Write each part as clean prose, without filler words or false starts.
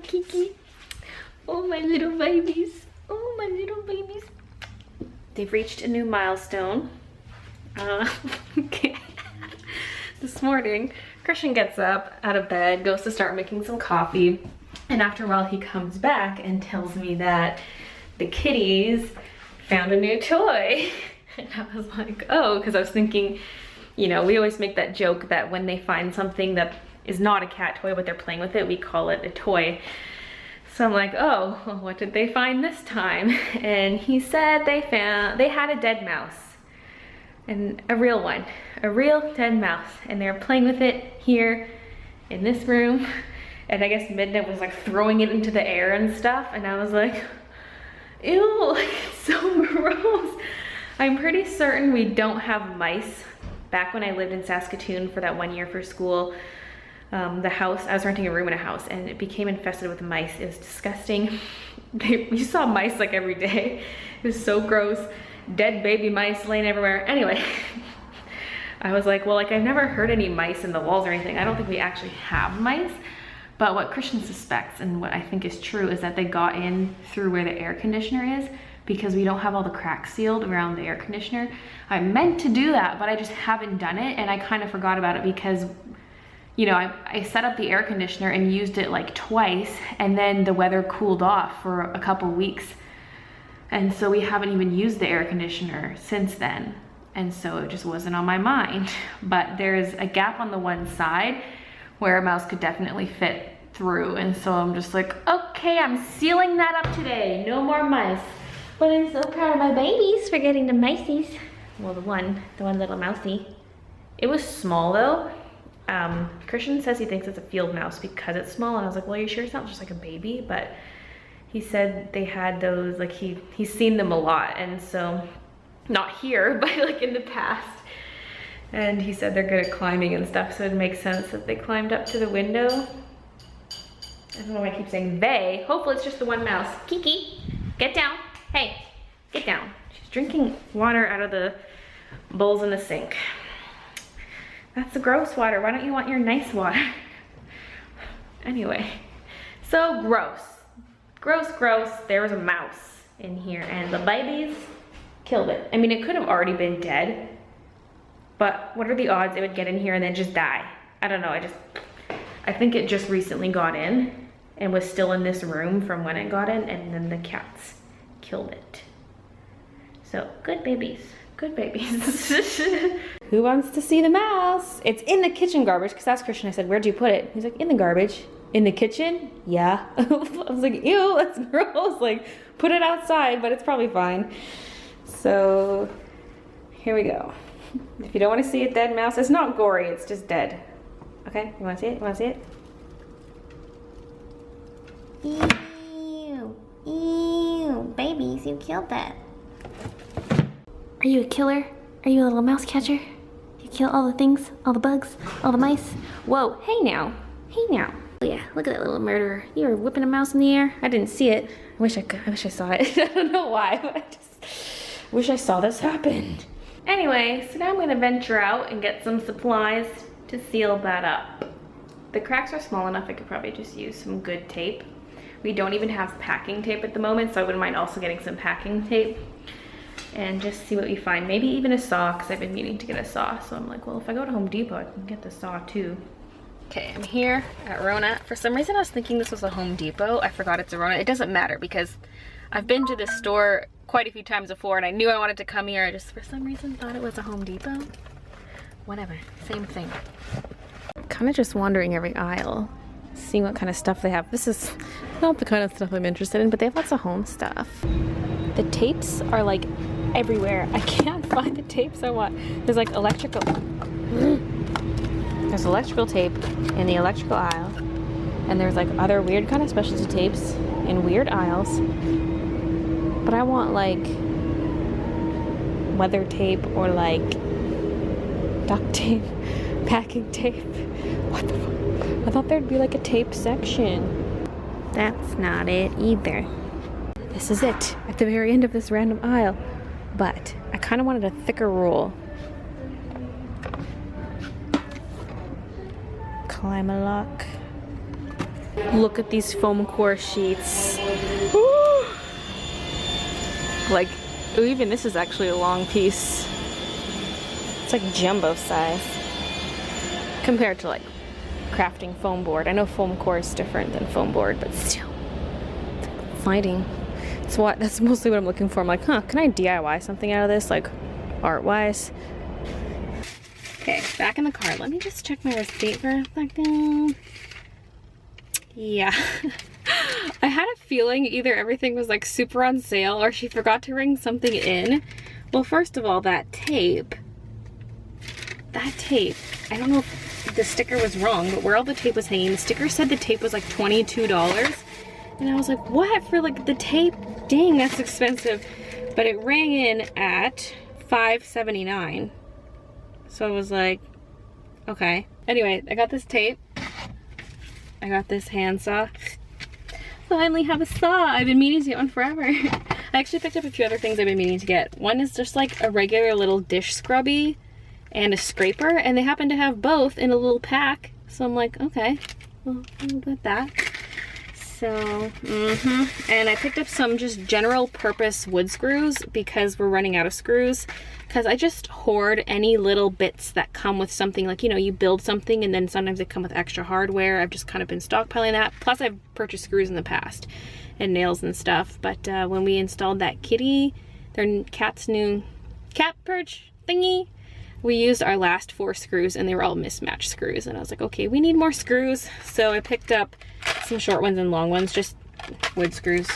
Kiki. Oh, my little babies. Oh, my little babies. They've reached a new milestone. Okay. This morning, Christian gets up out of bed, goes to start making some coffee, and after a while he comes back and tells me that the kitties found a new toy. And I was like, oh, because I was thinking, you know, we always make that joke that when they find something that is not a cat toy but they're playing with it, we call it a toy. So I'm like, oh, well, what did they find this time? And he said they had a dead mouse. And a real one, a real dead mouse, and they're playing with it here in this room. And I guess Midnight was like throwing it into the air and stuff, and I was like, ew, like, it's so gross. I'm pretty certain we don't have mice. Back when I lived in Saskatoon for that 1 year for school, the house, I was renting a room in a house, and it became infested with mice. It was disgusting. You saw mice like every day. It was so gross. Dead baby mice laying everywhere. Anyway, I was like, well, like, I've never heard any mice in the walls or anything. I don't think we actually have mice. But what Christian suspects, and what I think is true, is that they got in through where the air conditioner is, because we don't have all the cracks sealed around the air conditioner. I meant to do that, but I just haven't done it, and I kind of forgot about it because, you know, I set up the air conditioner and used it like twice, and then the weather cooled off for a couple weeks. And so we haven't even used the air conditioner since then. And so it just wasn't on my mind. But there's a gap on the one side where a mouse could definitely fit through. And so I'm just like, okay, I'm sealing that up today. No more mice. But I'm so proud of my babies for getting the miceies. Well, the one little mousey. It was small though. Christian says he thinks it's a field mouse because it's small. And I was like, well, are you sure it's not just like a baby? But he said they had those, like he's seen them a lot, and so, not here, but like in the past. And he said they're good at climbing and stuff, so it makes sense that they climbed up to the window. I don't know why I keep saying they. Hopefully it's just the one mouse. Kiki, get down. Hey, get down. She's drinking water out of the bowls in the sink. That's the gross water. Why don't you want your nice water? Anyway, so gross. Gross, gross. There was a mouse in here and the babies killed it. I mean, it could have already been dead, but what are the odds it would get in here and then just die? I don't know. I think it just recently got in and was still in this room from when it got in, and then the cats killed it. So good babies, good babies. Who wants to see the mouse? It's in the kitchen garbage, because that's Christian. I said, where'd you put it? He's like, in the garbage. In the kitchen? Yeah. I was like, ew, that's gross. Like, put it outside, but it's probably fine. So, here we go. If you don't want to see a dead mouse, it's not gory, it's just dead. Okay, you want to see it? You want to see it? Ew, ew, babies, you killed that. Are you a killer? Are you a little mouse catcher? You kill all the things, all the bugs, all the mice? Whoa, hey now, hey now. Oh yeah, look at that little murderer. You were whipping a mouse in the air. I didn't see it. I wish I saw it. I don't know why, but I just wish I saw this happen. Anyway, so now I'm gonna venture out and get some supplies to seal that up. The cracks are small enough I could probably just use some good tape. We don't even have packing tape at the moment, so I wouldn't mind also getting some packing tape and just see what we find. Maybe even a saw, because I've been meaning to get a saw. So I'm like, well, if I go to Home Depot, I can get the saw too. Okay, I'm here at Rona. For some reason I was thinking this was a Home Depot. I forgot it's a Rona. It doesn't matter because I've been to this store quite a few times before and I knew I wanted to come here. I just for some reason thought it was a Home Depot. Whatever, same thing. Kind of just wandering every aisle, seeing what kind of stuff they have. This is not the kind of stuff I'm interested in, but they have lots of home stuff. The tapes are like everywhere. I can't find the tapes I want. There's like electrical. There's electrical tape in the electrical aisle, and there's like other weird kind of specialty tapes in weird aisles. But I want like weather tape or like duct tape, packing tape. What the fuck? I thought there'd be like a tape section. That's not it either. This is it at the very end of this random aisle. But I kind of wanted a thicker roll. Climb a lock. Look at these foam core sheets. Woo! Like, ooh, even this is actually a long piece. It's like jumbo size compared to like crafting foam board. I know foam core is different than foam board, but still, it's exciting. That's mostly what I'm looking for. I'm like, huh, can I DIY something out of this, like art-wise? Okay, back in the car. Let me just check my receipt for a second. Yeah. I had a feeling either everything was like super on sale or she forgot to ring something in. Well, first of all, that tape, I don't know if the sticker was wrong, but where all the tape was hanging, the sticker said the tape was like $22. And I was like, what for like the tape? Dang, that's expensive. But it rang in at $5.79. So I was like, okay. Anyway, I got this tape. I got this handsaw. Finally have a saw. I've been meaning to get one forever. I actually picked up a few other things I've been meaning to get. One is just like a regular little dish scrubby and a scraper, and they happen to have both in a little pack. So I'm like, okay, well, I'll get that. So, and I picked up some just general purpose wood screws because we're running out of screws. Because I just hoard any little bits that come with something, like, you know, you build something and then sometimes they come with extra hardware. I've just kind of been stockpiling that. Plus I've purchased screws in the past and nails and stuff. But when we installed that their cat's new cat perch thingy, we used our last 4 screws and they were all mismatched screws. And I was like, okay, we need more screws. So I picked up some short ones and long ones, just wood screws.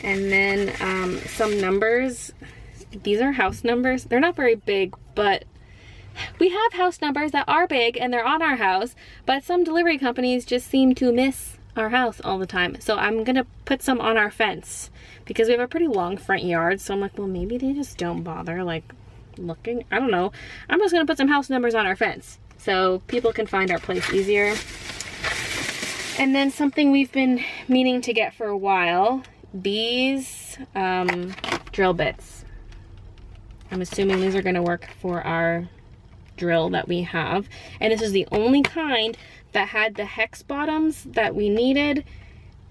And then some numbers. These are house numbers. They're not very big, but we have house numbers that are big and they're on our house, but some delivery companies just seem to miss our house all the time. So I'm gonna put some on our fence because we have a pretty long front yard. So I'm like, well, maybe they just don't bother like looking. I don't know. I'm just gonna put some house numbers on our fence so people can find our place easier. And then something we've been meaning to get for a while, these drill bits. I'm assuming these are gonna work for our drill that we have. And this is the only kind that had the hex bottoms that we needed.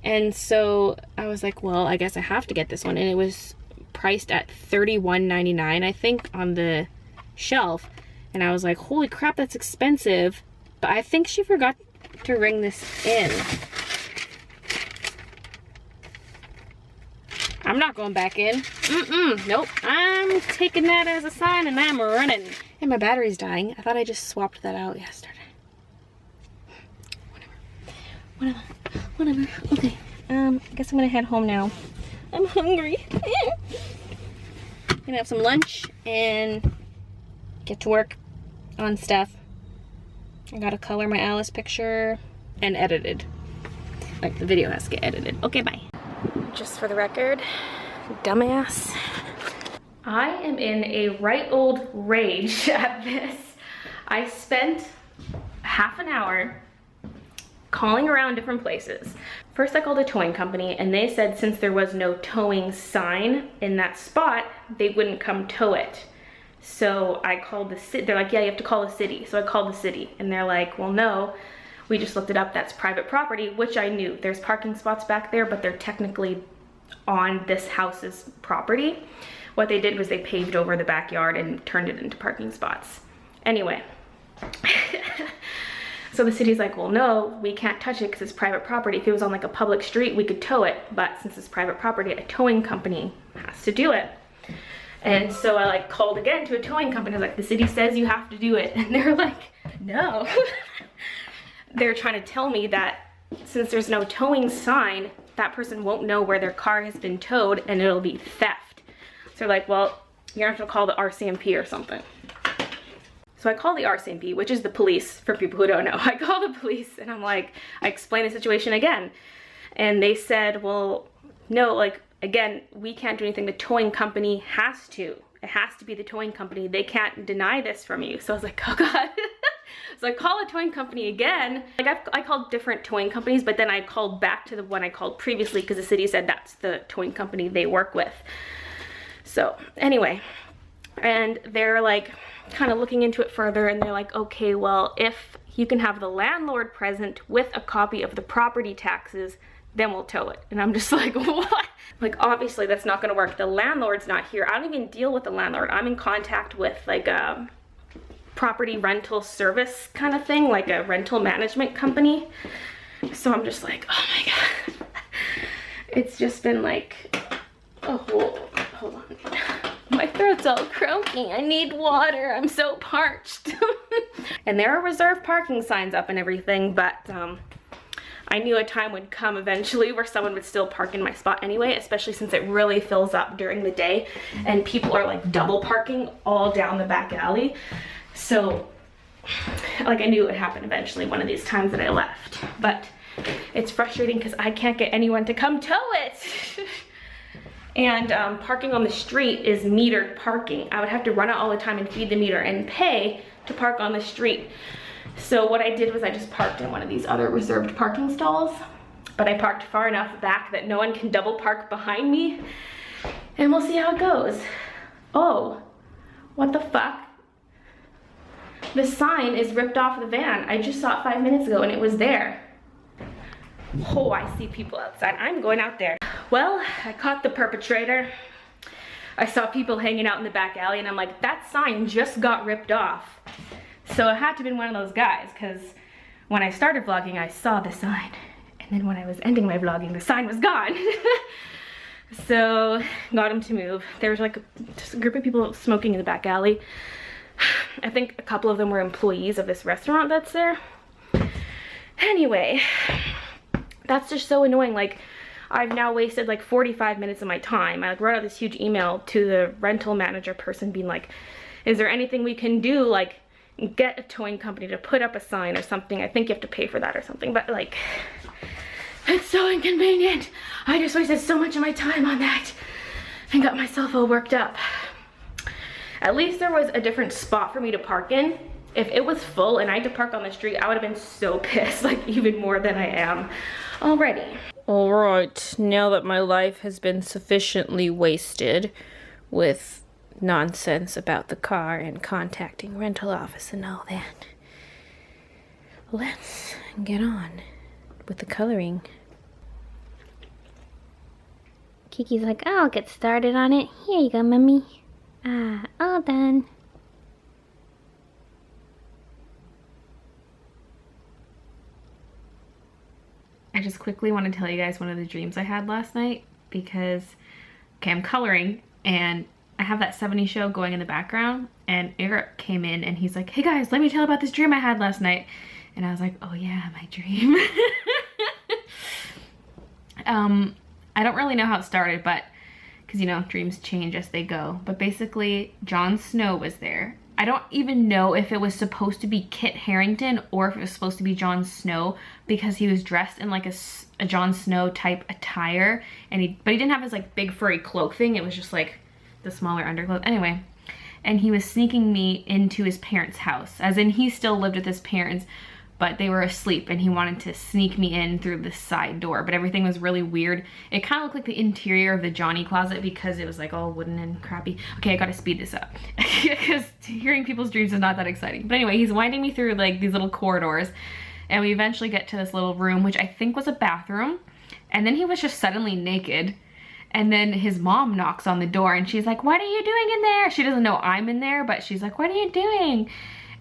And so I was like, well, I guess I have to get this one. And it was priced at $31.99, I think, on the shelf. And I was like, holy crap, that's expensive. But I think she forgot to ring this in. I'm not going back in. Nope. I'm taking that as a sign and I'm running. And my battery's dying. I thought I just swapped that out yesterday. Whatever. Okay. I guess I'm gonna head home now. I'm hungry. Gonna have some lunch and get to work on stuff. I gotta color my Alice picture and edited. Like the video has to get edited. Okay, bye. Just for the record, dumbass. I am in a right old rage at this. I spent half an hour calling around different places. First I called a towing company and they said since there was no towing sign in that spot, they wouldn't come tow it. So I called the city. They're like, yeah, you have to call the city. So I called the city and they're like, well, no. We just looked it up, that's private property, which I knew. There's parking spots back there, but they're technically on this house's property. What they did was they paved over the backyard and turned it into parking spots. Anyway, so the city's like, well, no, we can't touch it because it's private property. If it was on like a public street, we could tow it, but since it's private property, a towing company has to do it. And so I like called again to a towing company. I was like, the city says you have to do it. And they're like, no. They're trying to tell me that since there's no towing sign, that person won't know where their car has been towed and it'll be theft. So they're like, well, you're gonna have to call the RCMP or something. So I call the RCMP, which is the police for people who don't know. I call the police and I'm like, I explain the situation again. And they said, well, no, like, again, we can't do anything. The towing company has to. It has to be the towing company. They can't deny this from you. So I was like, oh God. So I call a towing company again. Like I called different towing companies, but then I called back to the one I called previously because the city said that's the towing company they work with. So anyway, and they're like kind of looking into it further and they're like, okay, well, if you can have the landlord present with a copy of the property taxes, then we'll tow it. And I'm just like, what? Like, obviously that's not gonna work. The landlord's not here. I don't even deal with the landlord. I'm in contact with like a property rental service kind of thing, like a rental management company. So I'm just like, oh my God. It's just been like, oh, hold on. My throat's all croaky. I need water. I'm so parched. And there are reserved parking signs up and everything, but I knew a time would come eventually where someone would still park in my spot anyway, especially since it really fills up during the day and people are like double parking all down the back alley. So like I knew it would happen eventually one of these times that I left, but it's frustrating because I can't get anyone to come tow it. And parking on the street is metered parking. I would have to run out all the time and feed the meter and pay to park on the street. So what I did was I just parked in one of these other reserved parking stalls, but I parked far enough back that no one can double park behind me, and we'll see how it goes. Oh, what the fuck? The sign is ripped off the van. I just saw it 5 minutes ago and it was there. Oh, I see people outside. I'm going out there. Well, I caught the perpetrator. I saw people hanging out in the back alley and I'm like, that sign just got ripped off. So it had to have been one of those guys, because when I started vlogging, I saw the sign. And then when I was ending my vlogging, the sign was gone. So got him to move. There was like just a group of people smoking in the back alley. I think a couple of them were employees of this restaurant that's there. Anyway, that's just so annoying. Like, I've now wasted like 45 minutes of my time. I like wrote out this huge email to the rental manager person being like, is there anything we can do? Like, get a towing company to put up a sign or something. I think you have to pay for that or something, but like, it's so inconvenient. I just wasted so much of my time on that and got myself all worked up. At least there was a different spot for me to park in. If it was full and I had to park on the street, I would have been so pissed, like even more than I am already. All right, now that my life has been sufficiently wasted with nonsense about the car and contacting rental office and all that, let's get on with the coloring. Kiki's like, I'll get started on it. Here you go, Mommy. All done. I just quickly want to tell you guys one of the dreams I had last night, because, okay, I'm coloring and I have that 70s show going in the background, and Eric came in and he's like, hey guys, let me tell you about this dream I had last night. And I was like, oh yeah, my dream. I don't really know how it started, but because, you know, dreams change as they go. But basically, Jon Snow was there. I don't even know if it was supposed to be Kit Harington or if it was supposed to be Jon Snow, because he was dressed in like a Jon Snow type attire, and but he didn't have his like big furry cloak thing. It was just like the smaller underclothes. Anyway, and he was sneaking me into his parents' house, as in he still lived with his parents, but they were asleep, and he wanted to sneak me in through the side door, but everything was really weird. It kind of looked like the interior of the Johnny closet because it was like all wooden and crappy. Okay, I gotta speed this up because hearing people's dreams is not that exciting. But anyway, he's winding me through like these little corridors, and we eventually get to this little room, which I think was a bathroom, and then he was just suddenly naked. And then his mom knocks on the door and she's like, what are you doing in there? She doesn't know I'm in there, but she's like, what are you doing?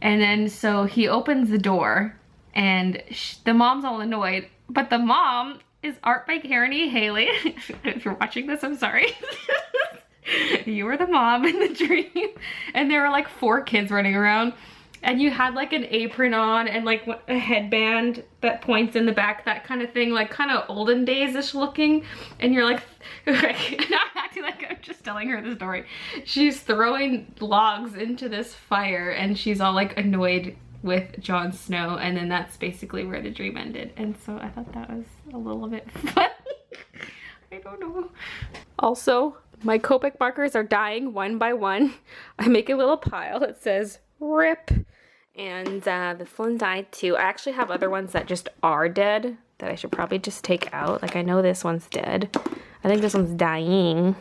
And then so he opens the door, and the mom's all annoyed, but the mom is art by Karen Haley. If you're watching this, I'm sorry. You were the mom in the dream. And there were like 4 kids running around, and you had like an apron on and like a headband that points in the back, that kind of thing, like kind of olden days-ish looking. And you're like, okay, not acting like I'm just telling her the story. She's throwing logs into this fire, and she's all like annoyed with Jon Snow, and then that's basically where the dream ended. And so I thought that was a little bit funny. I don't know. Also, my Copic markers are dying one by one. I make a little pile that says RIP, and this one died too. I actually have other ones that just are dead that I should probably just take out. Like, I know this one's dead. I think this one's dying.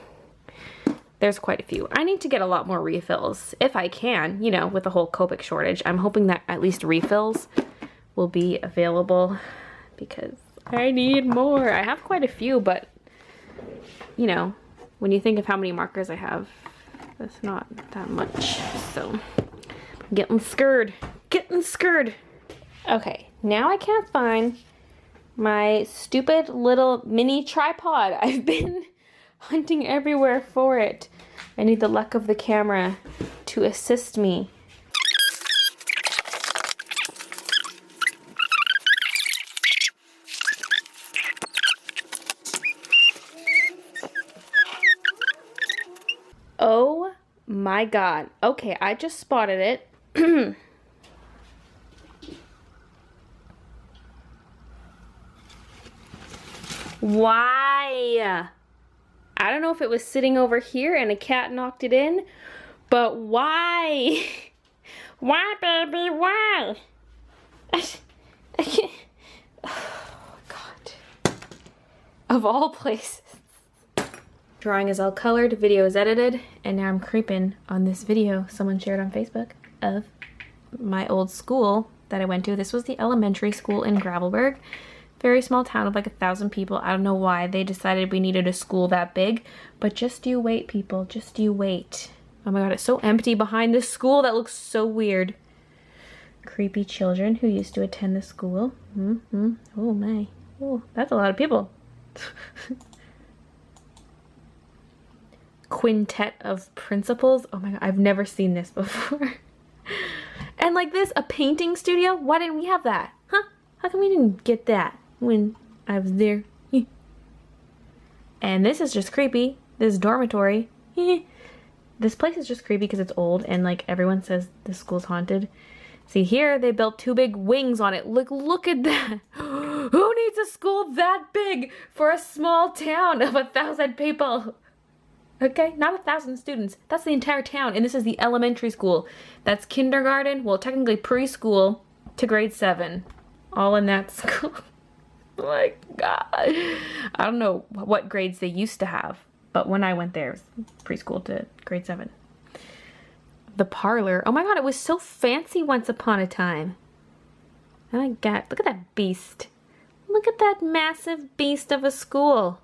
There's quite a few. I need to get a lot more refills if I can, you know, with the whole Copic shortage. I'm hoping that at least refills will be available because I need more. I have quite a few, but you know, when you think of how many markers I have, that's not that much. So I'm getting scared. Getting scared. Okay, now I can't find my stupid little mini tripod. I've been hunting everywhere for it. I need the luck of the camera to assist me. Oh my God. Okay, I just spotted it. Why? I don't know if it was sitting over here and a cat knocked it in, but why? Why, baby, why? I can't. Oh, God. Of all places. Drawing is all colored, video is edited, and now I'm creeping on this video someone shared on Facebook of my old school that I went to. This was the elementary school in Gravelburg. Very small town of like 1,000 people. I don't know why they decided we needed a school that big, but just you wait, people. Just you wait. Oh my God, it's so empty behind this school. That looks so weird. Creepy children who used to attend the school. Oh my. Oh, that's a lot of people. Quintet of principals. Oh my God, I've never seen this before. And like this, a painting studio. Why didn't we have that? Huh? How come we didn't get that when I was there? And this is just creepy. This dormitory. This place is just creepy because it's old and like everyone says this school's haunted. See here, they built 2 big wings on it. Look at that. Who needs a school that big for a small town of 1,000 people? Okay, not 1,000 students. That's the entire town, and this is the elementary school. That's kindergarten, well, technically preschool to grade 7. All in that school. Oh my God. I don't know what grades they used to have, but when I went there, it was preschool to grade 7. The parlor. Oh my God, it was so fancy once upon a time. Oh my God, look at that beast. Look at that massive beast of a school.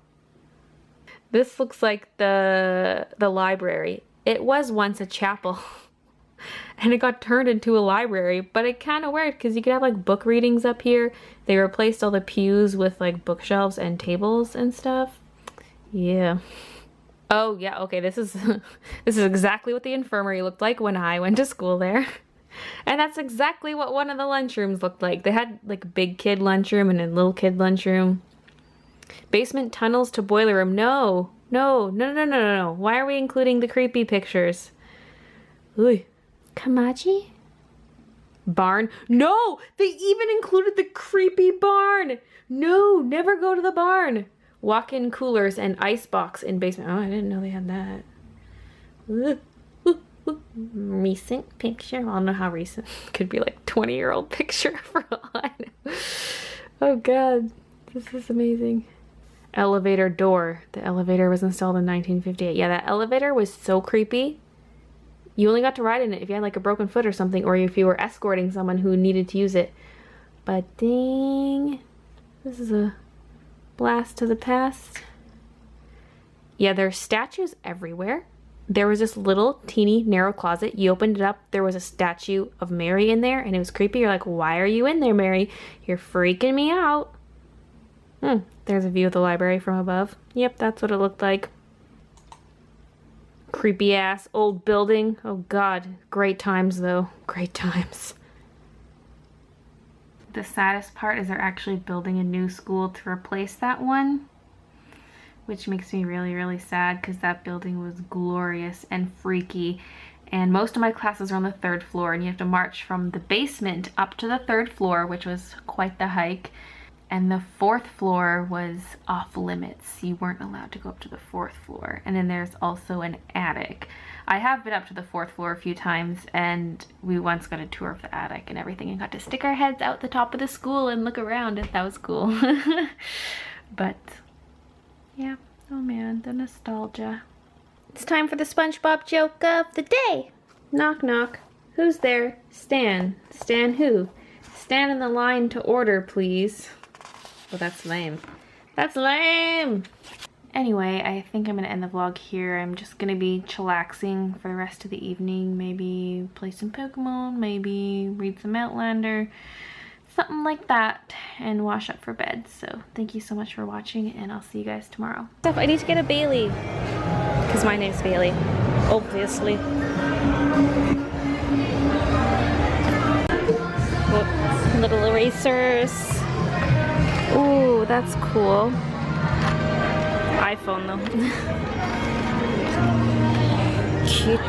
This looks like the library. It was once a chapel and it got turned into a library, but it kind of worked because you could have like book readings up here. They replaced all the pews with like bookshelves and tables and stuff. Yeah. Oh yeah, okay, this is this is exactly what the infirmary looked like when I went to school there. And that's exactly what one of the lunchrooms looked like. They had like a big kid lunchroom and a little kid lunchroom. Basement tunnels to boiler room. No. Why are we including the creepy pictures? Ooh. Kamachi? Barn. No! They even included the creepy barn! No, never go to the barn. Walk-in coolers and ice box in basement. Oh, I didn't know they had that. Recent picture. I don't know how recent. Could be like 20-year-old picture for all I know. Oh God. This is amazing. Elevator door. The elevator was installed in 1958. Yeah, that elevator was so creepy. You only got to ride in it if you had like a broken foot or something, or if you were escorting someone who needed to use it. But dang, this is a blast to the past. Yeah, there's statues everywhere. There was this little teeny narrow closet. You opened it up, there was a statue of Mary in there, and it was creepy. You're like, why are you in there, Mary? You're freaking me out. There's a view of the library from above. Yep, that's what it looked like. Creepy ass old building. Oh God, great times though. Great times. The saddest part is they're actually building a new school to replace that one, which makes me really, really sad because that building was glorious and freaky. And most of my classes are on the 3rd floor, and you have to march from the basement up to the 3rd floor, which was quite the hike. And the 4th floor was off limits. You weren't allowed to go up to the 4th floor. And then there's also an attic. I have been up to the 4th floor a few times, and we once got a tour of the attic and everything and got to stick our heads out the top of the school and look around, and that was cool. But yeah, oh man, the nostalgia. It's time for the SpongeBob joke of the day. Knock knock. Who's there? Stan. Stan who? Stand in the line to order, please. Well, that's lame. That's lame! Anyway, I think I'm gonna end the vlog here. I'm just gonna be chillaxing for the rest of the evening. Maybe play some Pokemon, maybe read some Outlander, something like that, and wash up for bed. So thank you so much for watching, and I'll see you guys tomorrow. I need to get a Baylee, because my name's Baylee, obviously. Whoop. Little erasers. Ooh, that's cool. iPhone though. Cute.